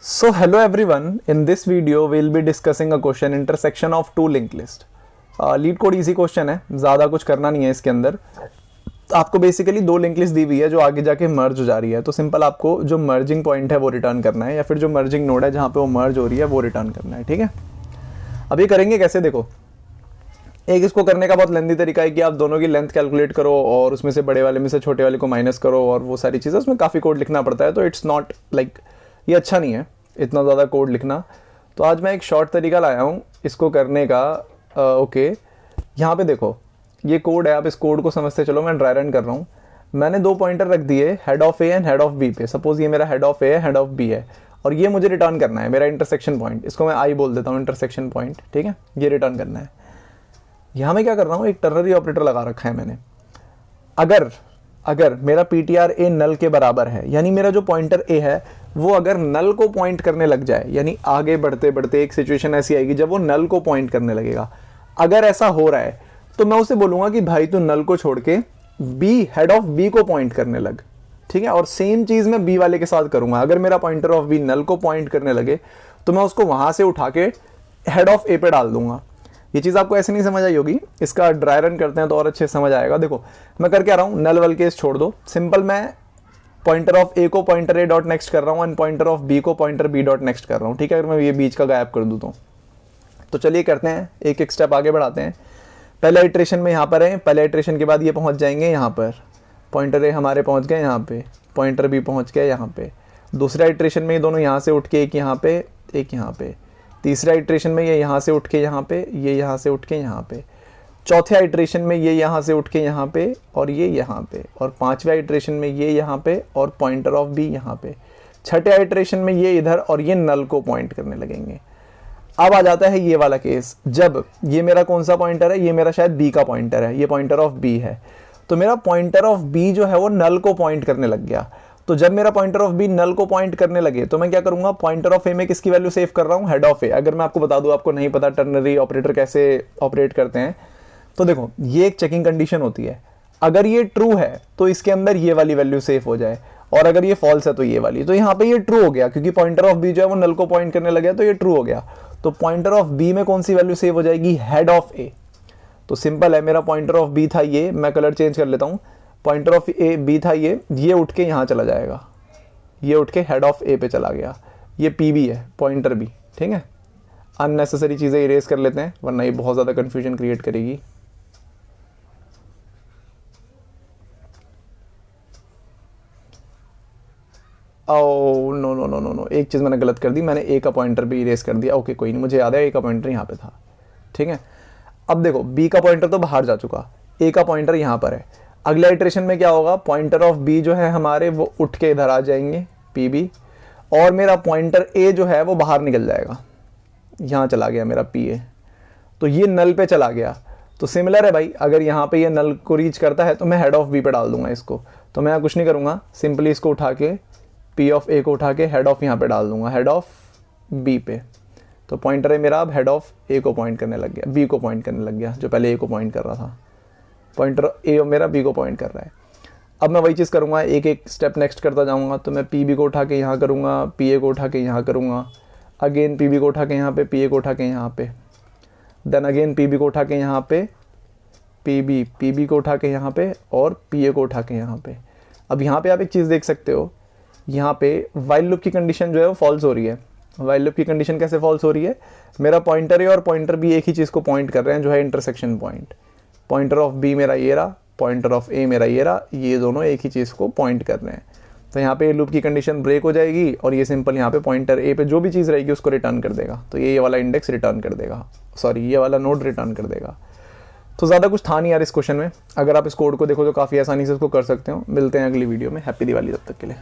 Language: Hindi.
So hello everyone, in this video we'll be discussing a question intersection of two linked list. Leet code easy question है, ज़्यादा कुछ करना नहीं है इसके अंदर. आपको बेसिकली दो लिंक लिस्ट दी हुई है जो आगे जाके मर्ज हो जा रही है. तो सिंपल आपको जो मर्जिंग पॉइंट है वो रिटर्न करना है या फिर जो मर्जिंग नोड है जहाँ पे वो मर्ज हो रही है वो रिटर्न करना है. ठीक है, अब ये करेंगे कैसे, देखो एक इसको करने का बहुत लेंथी तरीका है कि आप दोनों की लेंथ कैलकुलेट करो और उसमें से बड़े वाले में से छोटे वाले को माइनस करो और वो सारी चीज़ें, उसमें काफ़ी कोड लिखना पड़ता है. तो इट्स नॉट लाइक ये अच्छा नहीं है इतना ज़्यादा कोड लिखना. तो आज मैं एक शॉर्ट तरीका लाया हूँ इसको करने का. ओके, यहाँ पे देखो ये कोड है, आप इस कोड को समझते चलो. मैं ड्राई रन कर रहा हूँ. मैंने दो पॉइंटर रख दिए head of A and head of B पे. सपोज ये मेरा हेड ऑफ ए है, हेड ऑफ बी है और ये मुझे रिटर्न करना है मेरा इंटरसेक्शन पॉइंट. इसको मैं आई बोल देता हूँ, इंटरसेक्शन पॉइंट. ठीक है, ये रिटर्न करना है. यहाँ मैं क्या कर रहा हूँ, एक टर्नरी ऑपरेटर लगा रखा है मैंने. अगर मेरा पीटीआर ए नल के बराबर है, यानी मेरा जो पॉइंटर ए है वो अगर नल को पॉइंट करने लग जाए, यानी आगे बढ़ते बढ़ते एक सिचुएशन ऐसी आएगी जब वो नल को पॉइंट करने लगेगा. अगर ऐसा हो रहा है तो मैं उसे बोलूंगा कि भाई तू नल को छोड़ के बी हेड ऑफ बी को पॉइंट करने लग. ठीक है, और सेम चीज मैं बी वाले के साथ करूंगा. अगर मेरा पॉइंटर ऑफ बी नल को पॉइंट करने लगे तो मैं उसको वहां से उठा के हेड ऑफ ए पे डाल दूंगा. ये चीज़ आपको ऐसे नहीं समझ आई होगी, इसका ड्राई रन करते हैं तो और अच्छे समझ आएगा. देखो मैं करके आ रहा हूँ, नल वल केस छोड़ दो. सिंपल मैं पॉइंटर ऑफ ए को पॉइंटर ए डॉट नेक्स्ट कर रहा हूँ एंड पॉइंटर ऑफ बी को पॉइंटर बी डॉट नेक्स्ट कर रहा हूँ. ठीक है, अगर मैं ये बीच का गायब कर दूँ तो चलिए करते हैं, एक एक स्टेप आगे बढ़ाते हैं. पहले इटरेशन में यहाँ पर है, पहले इटरेशन के बाद ये पहुँच जाएंगे यहाँ पर. पॉइंटर ए हमारे पहुँच गए यहाँ पे, पॉइंटर बी पहुँच गए यहाँ पे. दूसरा इटरेशन में ये दोनों यहाँ से उठ के एक यहाँ पे, एक यहाँ पे. तीसरा इटरेशन में ये यहाँ से उठ के यहाँ पे, ये यहाँ से उठ के यहाँ पे. चौथे इटरेशन में ये यहाँ से उठ के यहाँ पे और ये यहाँ पे. और पांचवा इटरेशन में ये यहाँ पे और पॉइंटर ऑफ बी यहाँ पे. छठे इटरेशन में ये इधर और ये नल को पॉइंट करने लगेंगे. अब आ जाता है ये वाला केस, जब ये मेरा कौन सा पॉइंटर है, ये मेरा शायद बी का पॉइंटर है, ये पॉइंटर ऑफ बी है. तो मेरा पॉइंटर ऑफ बी जो है वो नल को पॉइंट करने लग गया. तो जब मेरा पॉइंटर ऑफ बी नल को पॉइंट करने लगे तो मैं क्या करूंगा, पॉइंटर ऑफ ए में किसकी वैल्यू सेव कर रहा हूं, हेड ऑफ ए. अगर मैं आपको बता दूं, आपको नहीं पता टर्नरी ऑपरेटर कैसे ऑपरेट करते हैं, तो देखो ये एक चेकिंग कंडीशन होती है. अगर ये ट्रू है तो इसके अंदर ये वाली वैल्यू सेव हो जाए और अगर ये फॉल्स है तो ये वाली. तो यहाँ पे ये ट्रू हो गया क्योंकि पॉइंटर ऑफ बी जो है वो नल को पॉइंट करने लगे, तो ये ट्रू हो गया. तो पॉइंटर ऑफ बी में कौन सी वैल्यू सेव हो जाएगी, हेड ऑफ ए. तो सिंपल है, मेरा पॉइंटर ऑफ बी था ये, मैं कलर चेंज कर लेता हूँ. पॉइंटर ऑफ ए बी था ये उठ के यहाँ चला जाएगा, ये उठ के हेड ऑफ ए पे चला गया. ये पी बी है, पॉइंटर बी. ठीक है, अननेसेसरी चीज़ें इरेज कर लेते हैं वरना ये बहुत ज़्यादा कन्फ्यूजन क्रिएट करेगी. Oh no no no no no, एक चीज़ मैंने गलत कर दी, मैंने ए का पॉइंटर भी इरेज कर दिया. ओके कोई नहीं, मुझे याद है ए का पॉइंटर यहाँ पे था. ठीक है, अब देखो बी का पॉइंटर तो बाहर जा चुका, ए का पॉइंटर यहाँ पर है. अगला इटरेशन में क्या होगा, पॉइंटर ऑफ बी जो है हमारे वो उठ के इधर आ जाएंगे पी बी, और मेरा पॉइंटर ए जो है वो बाहर निकल जाएगा, यहाँ चला गया मेरा पी ए. तो ये नल पे चला गया. तो सिमिलर है भाई, अगर यहाँ पे ये नल को रीच करता है तो मैं हेड ऑफ बी पे डाल दूंगा इसको. तो मैं कुछ नहीं करूँगा, सिंपली इसको उठा के पी ऑफ ए को उठा के हेड ऑफ यहाँ पे डाल दूंगा, हेड ऑफ बी पे. तो पॉइंटर है मेरा अब हेड ऑफ ए को पॉइंट करने लग गया, बी को पॉइंट करने लग गया, जो पहले ए को पॉइंट कर रहा था. पॉइंटर ए मेरा बी को पॉइंट कर रहा है. अब मैं वही चीज़ करूँगा, एक एक स्टेप नेक्स्ट करता जाऊँगा. तो मैं पी बी को उठा के यहाँ करूँगा, पी ए को उठा के यहाँ करूँगा, अगेन पी बी को उठा के यहाँ पे, पी ए को उठा के यहाँ पे, देन अगेन पी बी को उठा के यहाँ पे, पी बी को उठा के यहाँ पे और पी ए को उठा के यहाँ पे. अब यहाँ पे आप एक चीज़ देख सकते हो, यहाँ पे वाइल लूप की कंडीशन जो है वो फॉल्स हो रही है. वाइल लूप की कंडीशन कैसे फॉल्स हो रही है, मेरा पॉइंटर ए और पॉइंटर बी एक ही चीज़ को पॉइंट कर रहे हैं जो है intersection point. Pointer of B मेरा ये रहा, पॉइंटर ऑफ ए मेरा ये रहा, ये दोनों एक ही चीज़ को पॉइंट कर रहे हैं. तो यहाँ पे लूप की कंडीशन ब्रेक हो जाएगी और ये सिंपल यहाँ पे पॉइंटर ए पे जो भी चीज़ रहेगी उसको रिटर्न कर देगा. तो ये वाला इंडेक्स रिटर्न कर देगा, सॉरी ये वाला नोड रिटर्न कर देगा. तो ज़्यादा कुछ था नहीं यार इस क्वेश्चन में. अगर आप इस कोड को देखो तो काफ़ी आसानी से इसको कर सकते हो. मिलते हैं अगली वीडियो में. हैप्पी दिवाली तब तक के लिए.